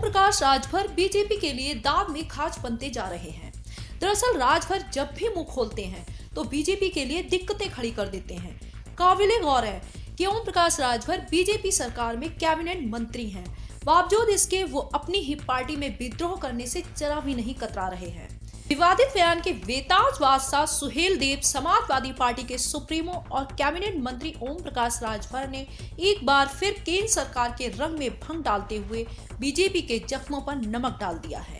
Prakash Rajbhar BJP के लिए दांव में खाज बनते जा रहे हैं। दरअसल राजभर जब भी मुंह खोलते हैं तो बीजेपी के लिए दिक्कतें खड़ी कर देते हैं। काबिले गौर है कि ओम प्रकाश राजभर बीजेपी सरकार में कैबिनेट मंत्री हैं, बावजूद इसके वो अपनी ही पार्टी में विद्रोह करने से जरा भी नहीं कतरा रहे हैं। विवादित बयान के वेताज बादशाह सुहेल देव समाजवादी पार्टी के सुप्रीमो और कैबिनेट मंत्री ओम प्रकाश राजभर ने एक बार फिर केंद्र सरकार के रंग में भंग डालते हुए बीजेपी के जख्मों पर नमक डाल दिया है,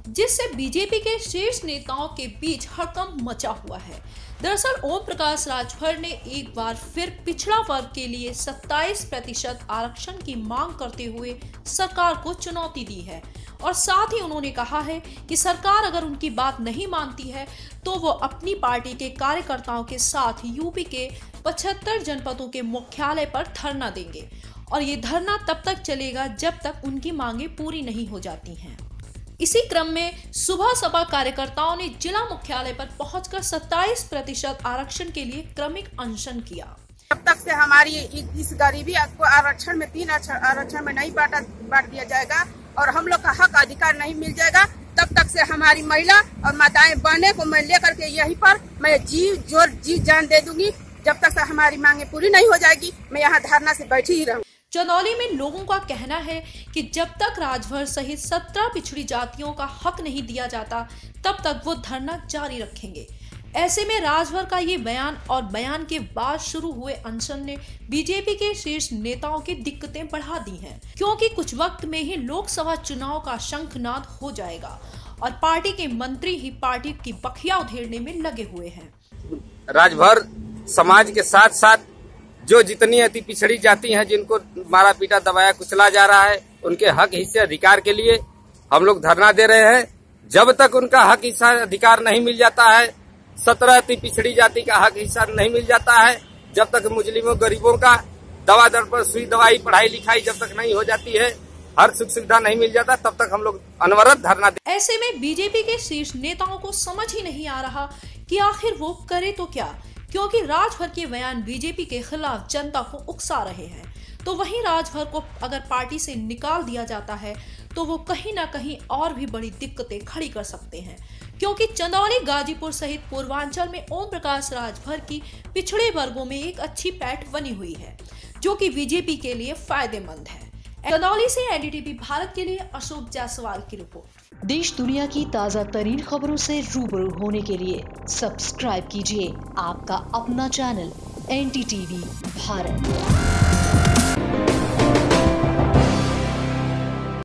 जिससे बीजेपी के शीर्ष नेताओं के बीच हड़कंप मचा हुआ है। दरअसल ओम प्रकाश राजभर ने एक बार फिर पिछड़ा वर्ग के लिए 27% आरक्षण की मांग करते हुए सरकार को चुनौती दी है और साथ ही उन्होंने कहा है कि सरकार अगर उनकी बात नहीं मानती है तो वो अपनी पार्टी के कार्यकर्ताओं के साथ यूपी के 75 जनपदों के मुख्यालय पर धरना देंगे और ये धरना तब तक चलेगा जब तक उनकी मांगे पूरी नहीं हो जाती हैं। इसी क्रम में सुबह सपा कार्यकर्ताओं ने जिला मुख्यालय पर पहुंचकर 27% आरक्षण के लिए क्रमिक अनशन किया। जब तक से हमारी इस गरीबी को आरक्षण में 3 आरक्षण में नहीं बांट दिया जाएगा और हम लोग का हक अधिकार नहीं मिल जाएगा, तब तक से हमारी महिला और माताएं बहने को मैं लेकर के यहीं पर मैं जी जान दे दूंगी। जब तक से हमारी मांगे पूरी नहीं हो जाएगी मैं यहाँ धरना से बैठी ही रहूँ। चंदौली में लोगों का कहना है कि जब तक राजभर सहित 17 पिछड़ी जातियों का हक नहीं दिया जाता तब तक वो धरना जारी रखेंगे। ऐसे में राजभर का ये बयान और बयान के बाद शुरू हुए अनशन ने बीजेपी के शीर्ष नेताओं की दिक्कतें बढ़ा दी हैं, क्योंकि कुछ वक्त में ही लोकसभा चुनाव का शंखनाद हो जाएगा और पार्टी के मंत्री ही पार्टी की बखिया उधेड़ने में लगे हुए हैं। राजभर समाज के साथ साथ जो जितनी अति पिछड़ी जाति हैं, जिनको मारा पीटा दबाया कुचला जा रहा है, उनके हक हिस्से अधिकार के लिए हम लोग धरना दे रहे हैं। जब तक उनका हक हिस्सा अधिकार नहीं मिल जाता है, 17 अति पिछड़ी जाति का हक हिस्सा नहीं मिल जाता है, जब तक मुस्लिमों गरीबों का दवा दर पर सुई दवाई पढ़ाई लिखाई जब तक नहीं हो जाती है, हर सुख सुविधा नहीं मिल जाता, तब तक हम लोग अनवरत धरना दे। ऐसे में बीजेपी के शीर्ष नेताओं को समझ ही नहीं आ रहा कि आखिर वो करे तो क्या, क्योंकि राजभर के बयान बीजेपी के खिलाफ जनता को उकसा रहे हैं। तो वहीं राजभर को अगर पार्टी से निकाल दिया जाता है तो वो कहीं ना कहीं और भी बड़ी दिक्कतें खड़ी कर सकते हैं, क्योंकि चंदौली, गाजीपुर सहित पूर्वांचल में ओम प्रकाश राजभर की पिछड़े वर्गों में एक अच्छी पैठ बनी हुई है, जो कि बीजेपी के लिए फायदेमंद है। चंदौली से एनडीटीवी भारत के लिए अशोक जायसवाल की रिपोर्ट। देश दुनिया की ताज़ा तरीन खबरों से रूबरू होने के लिए सब्सक्राइब कीजिए आपका अपना चैनल एनडीटीवी भारत।